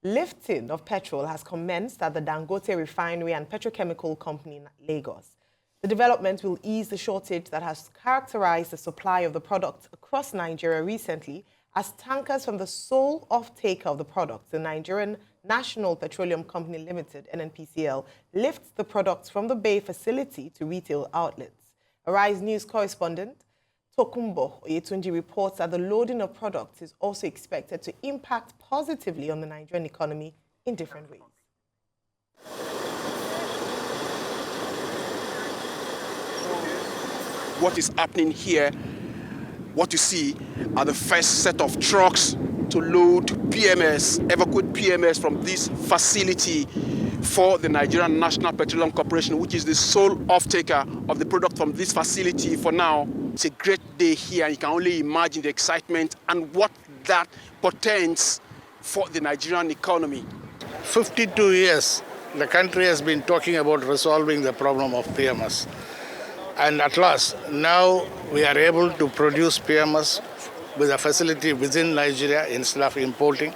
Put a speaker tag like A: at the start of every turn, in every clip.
A: Lifting of petrol has commenced at the Dangote Refinery and Petrochemical Company in Lagos. The development will ease the shortage that has characterized the supply of the product across Nigeria recently, as tankers from the sole off-taker of the product, the Nigerian National Petroleum Company Limited, NNPCL, lifts the products from the Bay facility to retail outlets. Arise News correspondent Tokumbo Oyetunji reports that the loading of products is also expected to impact positively on the Nigerian economy in different ways.
B: What is happening here, what you see are the first set of trucks to load PMS, evacuate PMS from this facility for the Nigerian National Petroleum Corporation, which is the sole off-taker of the product from this facility for now. It's a great day here, and you can only imagine the excitement and what that portends for the Nigerian economy.
C: 52 years, the country has been talking about resolving the problem of PMS. And at last, now we are able to produce PMS with a facility within Nigeria instead of importing.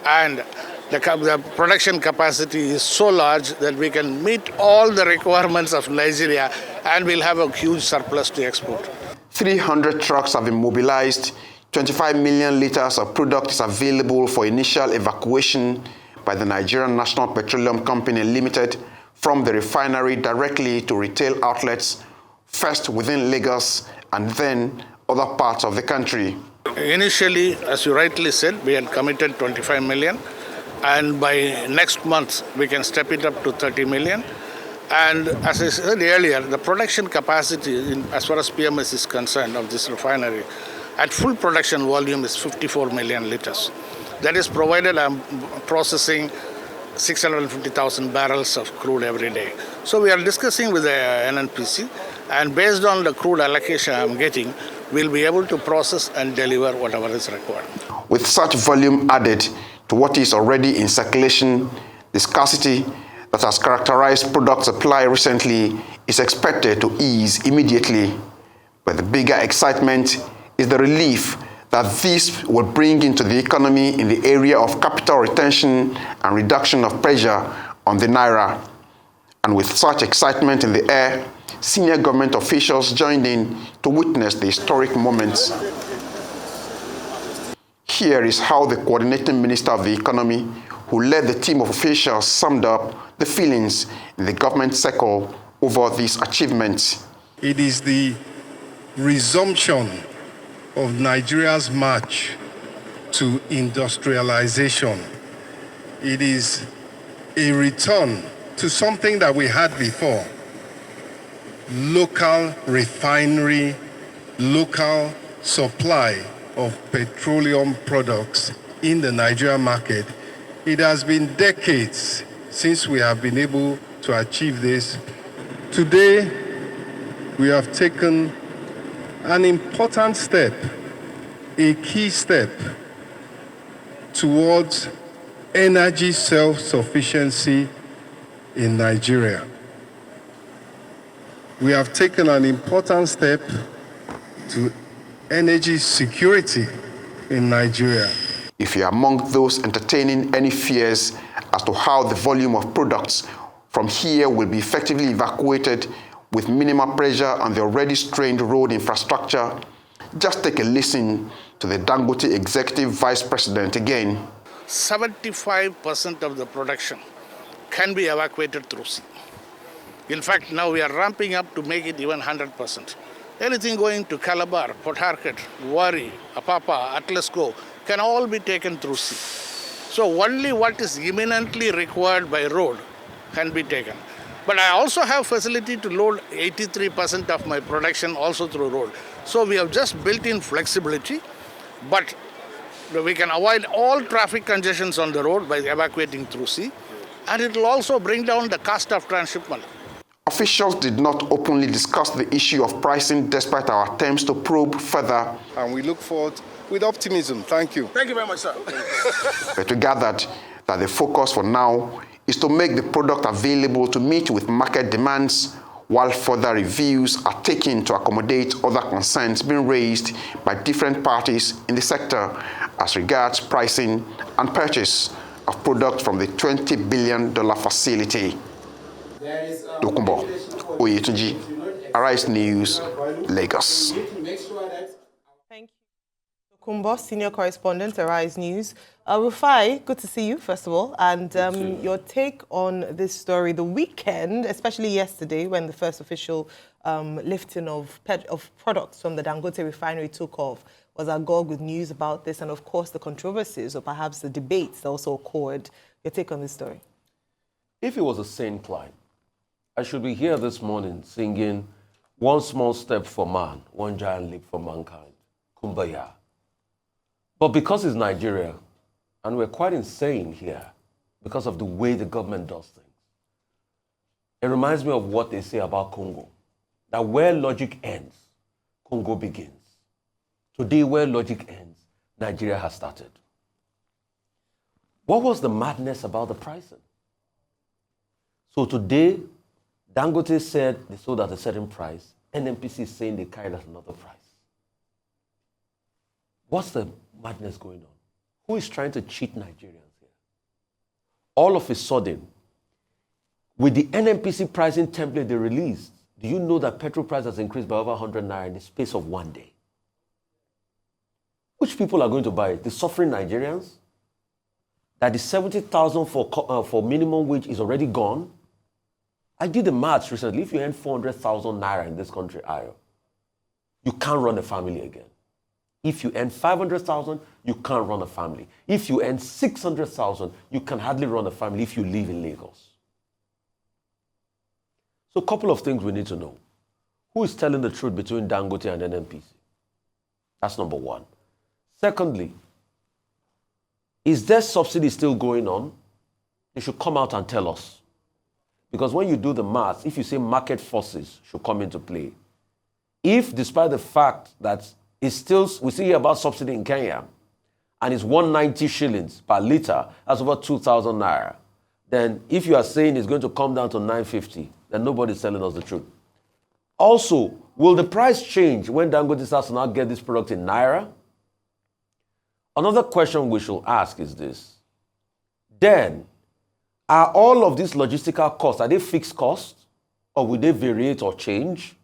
C: And the production capacity is so large that we can meet all the requirements of Nigeria, and we'll have a huge surplus to export.
D: 300 trucks have been mobilized. 25 million liters of product is available for initial evacuation by the Nigerian National Petroleum Company Limited from the refinery directly to retail outlets, first within Lagos and then other parts of the country.
C: Initially, as you rightly said, we had committed 25 million, and by next month we can step it up to 30 million. And as I said earlier, the production capacity as far as PMS is concerned of this refinery at full production volume is 54 million liters. That is provided I'm processing 650,000 barrels of crude every day. So we are discussing with the NNPC, and based on the crude allocation I'm getting, we'll be able to process and deliver whatever is required.
D: With such volume added to what is already in circulation, the scarcity that has characterized product supply recently is expected to ease immediately. But the bigger excitement is the relief that this will bring into the economy in the area of capital retention and reduction of pressure on the naira. And with such excitement in the air, senior government officials joined in to witness the historic moments. Here is how the coordinating minister of the economy, who led the team of officials, summed up the feelings in the government circle over these achievements.
E: It is the resumption of Nigeria's march to industrialization. It is a return to something that we had before: local refinery, local supply of petroleum products in the Nigerian market. It has been decades since we have been able to achieve this. Today, we have taken an important step, a key step towards energy self-sufficiency in Nigeria. We have taken an important step to energy security in Nigeria.
D: If you are among those entertaining any fears as to how the volume of products from here will be effectively evacuated with minimal pressure on the already strained road infrastructure, just take a listen to the Dangote Executive Vice President again.
C: 75% of the production can be evacuated through sea. In fact, now we are ramping up to make it even 100%. Anything going to Calabar, Port Harcourt, Warri, Apapa, Atlasco can all be taken through sea. So only what is imminently required by road can be taken. But I also have facility to load 83% of my production also through road. So we have just built in flexibility, but we can avoid all traffic congestions on the road by evacuating through sea, and it will also bring down the cost of transshipment.
D: Officials did not openly discuss the issue of pricing despite our attempts to probe further.
E: And we look forward with optimism. Thank you.
B: Thank you very much, sir.
D: But we gathered that the focus for now is to make the product available to meet with market demands, while further reviews are taken to accommodate other concerns being raised by different parties in the sector as regards pricing and purchase of products from the $20 billion facility. Dokumbo Oyetunji, Arise News, Lagos.
A: Thank you. Kumbo, senior correspondent, Arise News. Rufai, good to see you, first of all. And your take on this story, the weekend, especially yesterday, when the first official lifting of products from the Dangote Refinery took off, was agog with news about this, and of course the controversies or perhaps the debates that also occurred. Your take on this story?
F: If it was a sane climb, I should be here this morning singing "One small step for man, one giant leap for mankind," Kumbaya. But because it's Nigeria, and we're quite insane here because of the way the government does things, it reminds me of what they say about Congo, that where logic ends, Congo begins. Today, where logic ends, Nigeria has started. What was the madness about the pricing? So today, Dangote said they sold at a certain price. NNPC is saying they carried at another price. What's the madness going on? Who is trying to cheat Nigerians here? All of a sudden, with the NNPC pricing template they released, do you know that petrol price has increased by over 100 naira in the space of one day? Which people are going to buy it? The suffering Nigerians? That the 70,000 for minimum wage is already gone? I did the maths recently. If you earn 400,000 naira in this country, Ayo, you can't run a family again. If you earn 500,000, you can't run a family. If you earn 600,000, you can hardly run a family if you live in Lagos. So a couple of things we need to know. Who is telling the truth between Dangote and NNPC? That's number one. Secondly, is there subsidy still going on? They should come out and tell us. Because when you do the math, if you say market forces should come into play, if despite the fact that it's still, we see here about subsidy in Kenya, and it's 190 shillings per litre, that's over 2,000 naira, then if you are saying it's going to come down to 950, then nobody's telling us the truth. Also, will the price change when Dangote starts to now get this product in naira? Another question we should ask is this. Then, are all of these logistical costs, are they fixed costs? Or will they variate or change?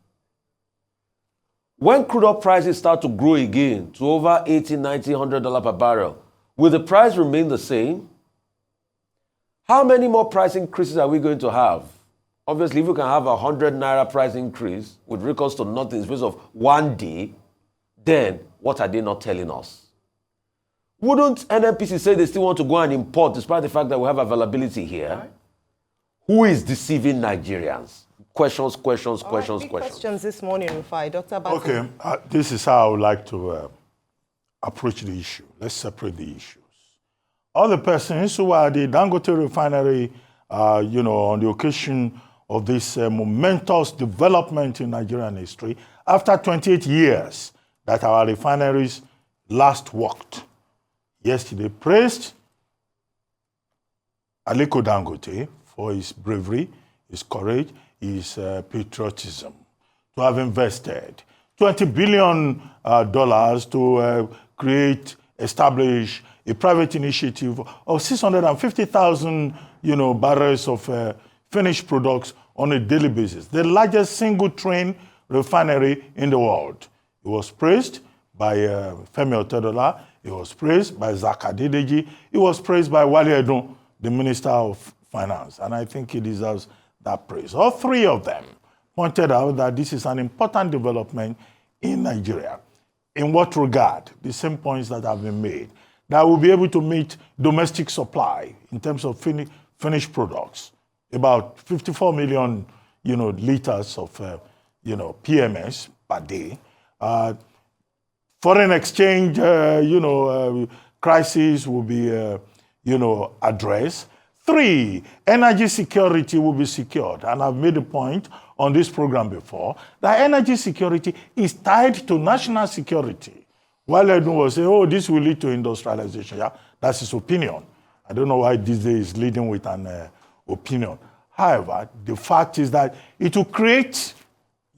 F: When crude oil prices start to grow again to over $80, $90, $100 per barrel, will the price remain the same? How many more price increases are we going to have? Obviously, if you can have a 100 naira price increase with recourse to nothing in the space of one day, then what are they not telling us? Wouldn't NNPC say they still want to go and import despite the fact that we have availability here? Right. Who is deceiving Nigerians? Questions.
A: Questions this morning, Rufai. Dr. Bassey.
G: Okay, this is how I would like to approach the issue. Let's separate the issues. All the persons who are the Dangote Refinery, on the occasion of this momentous development in Nigerian history, after 28 years that our refineries last worked, yesterday praised Aliko Dangote for his bravery, his courage, his patriotism, to have invested $20 billion to establish a private initiative of 650,000, barrels of finished products on a daily basis, the largest single train refinery in the world. It was praised by Femi Otedola. It was praised by Zaka Dedeji. It was praised by Wale Edun, the Minister of Finance. And I think he deserves that praise. All three of them pointed out that this is an important development in Nigeria. In what regard? The same points that have been made. That we'll be able to meet domestic supply in terms of finished products. About 54 million, liters of, PMS per day. Foreign exchange, crisis will be, addressed. 3, energy security will be secured. And I've made a point on this program before that energy security is tied to national security. While Edun was saying, this will lead to industrialization. Yeah, that's his opinion. I don't know why this day is leading with an opinion. However, the fact is that it will create,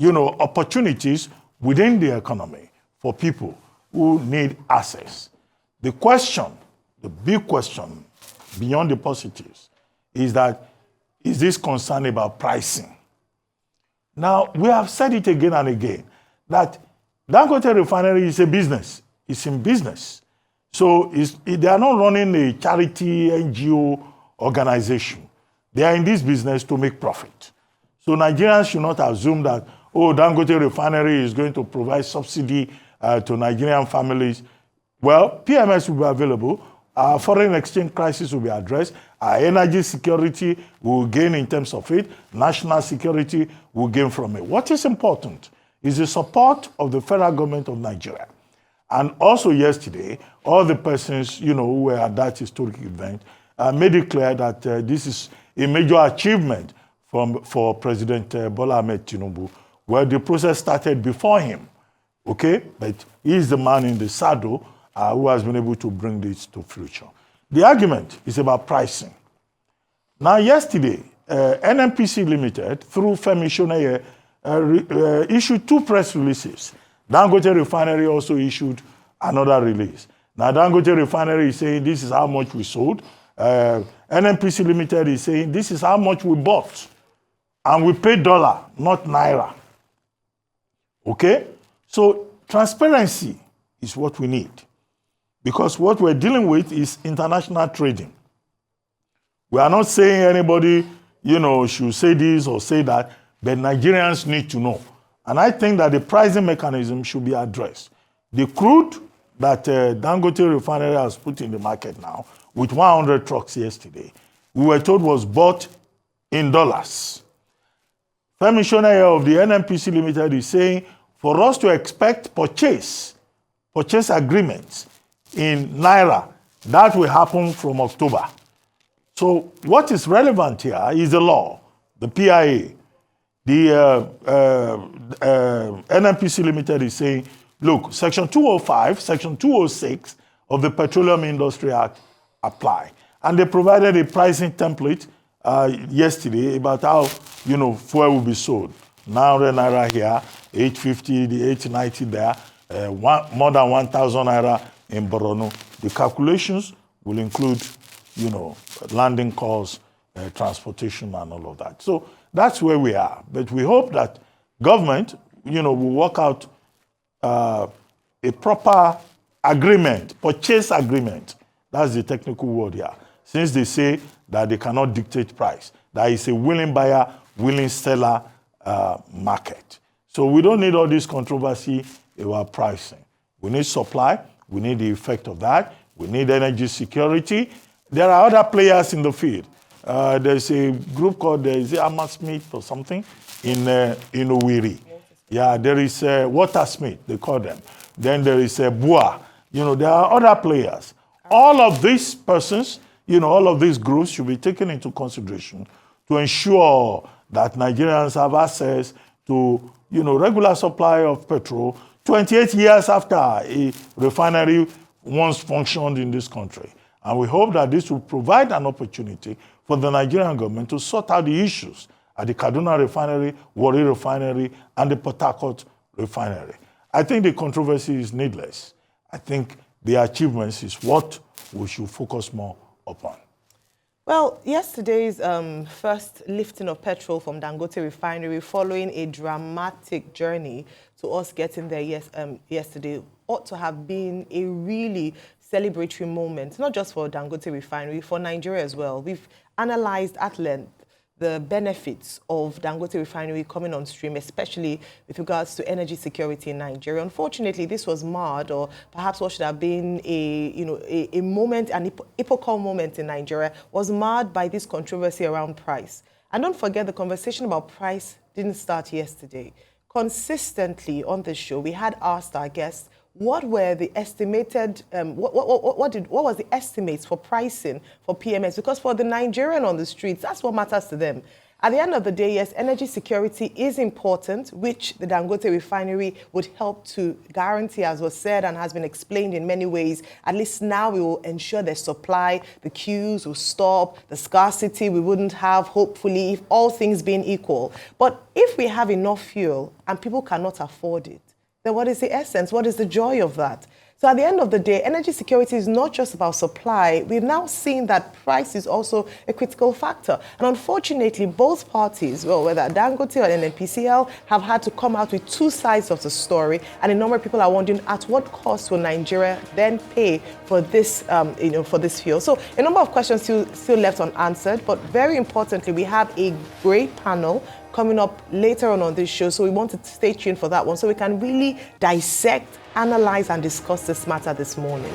G: opportunities within the economy for people who need access. The big question beyond the positives, is this concern about pricing. Now, we have said it again and again, that Dangote Refinery is a business. It's in business. So they are not running a charity NGO organization. They are in this business to make profit. So Nigerians should not assume that, oh, Dangote Refinery is going to provide subsidy to Nigerian families. Well, PMS will be available. Our foreign exchange crisis will be addressed. Our energy security will gain in terms of it. National security will gain from it. What is important is the support of the federal government of Nigeria. And also yesterday, all the persons, who were at that historic event made it clear that this is a major achievement for President Bola Ahmed Tinubu, where the process started before him, okay? But he's the man in the saddle who has been able to bring this to fruition. The argument is about pricing. Now, yesterday, NNPC Limited, through Femi Shoneye, issued 2 press releases. Dangote Refinery also issued another release. Now, Dangote Refinery is saying this is how much we sold. NNPC Limited is saying this is how much we bought. And we paid dollar, not naira. Okay? So transparency is what we need. Because what we're dealing with is international trading. We are not saying anybody, should say this or say that, but Nigerians need to know. And I think that the pricing mechanism should be addressed. The crude that Dangote Refinery has put in the market now, with 100 trucks yesterday, we were told was bought in dollars. Femi Shoneye of the NNPC Limited is saying, for us to expect purchase agreements in naira, that will happen from October. So what is relevant here is the law, the PIA. The NNPC Limited is saying, look, Section 205, Section 206 of the Petroleum Industry Act apply. And they provided a pricing template yesterday about how, fuel will be sold. 900 naira here, 850, the 890 there, more than 1,000 naira in Borno. The calculations will include, landing costs, transportation and all of that. So that's where we are. But we hope that government, will work out a proper agreement, purchase agreement. That's the technical word here. Since they say that they cannot dictate price, that is a willing buyer, willing seller market. So we don't need all this controversy about pricing. We need supply. We need the effect of that. We need energy security. There are other players in the field. There's a group called Smith or something in Owerri. Yeah, there is Watersmith, they call them. Then there is Bua. There are other players. All of these persons, all of these groups should be taken into consideration to ensure that Nigerians have access to, regular supply of petrol 28 years after a refinery once functioned in this country. And we hope that this will provide an opportunity for the Nigerian government to sort out the issues at the Kaduna Refinery, Warri Refinery, and the Port Harcourt Refinery. I think the controversy is needless. I think the achievements is what we should focus more upon.
A: Well, yesterday's first lifting of petrol from Dangote Refinery following a dramatic journey to us getting there yesterday ought to have been a really celebratory moment, not just for Dangote Refinery, for Nigeria as well. We've analyzed at length the benefits of Dangote Refinery coming on stream, especially with regards to energy security in Nigeria. Unfortunately, this was marred, or perhaps what should have been a moment, an epochal moment in Nigeria, was marred by this controversy around price. And don't forget, the conversation about price didn't start yesterday. Consistently on this show, we had asked our guests, what were the estimated, what was the estimates for pricing for PMS? Because for the Nigerian on the streets, that's what matters to them. At the end of the day, yes, energy security is important, which the Dangote Refinery would help to guarantee, as was said and has been explained in many ways. At least now we will ensure there's supply, the queues will stop, the scarcity we wouldn't have, hopefully, if all things being equal. But if we have enough fuel and people cannot afford it, then what is the essence? What is the joy of that? So at the end of the day, energy security is not just about supply. We've now seen that price is also a critical factor. And unfortunately, both parties, well, whether Dangote or NNPCL, have had to come out with two sides of the story. And a number of people are wondering, at what cost will Nigeria then pay for this, for this fuel? So a number of questions still left unanswered. But very importantly, we have a great panel coming up later on this show. So we want to stay tuned for that one so we can really dissect, analyze, and discuss this matter this morning.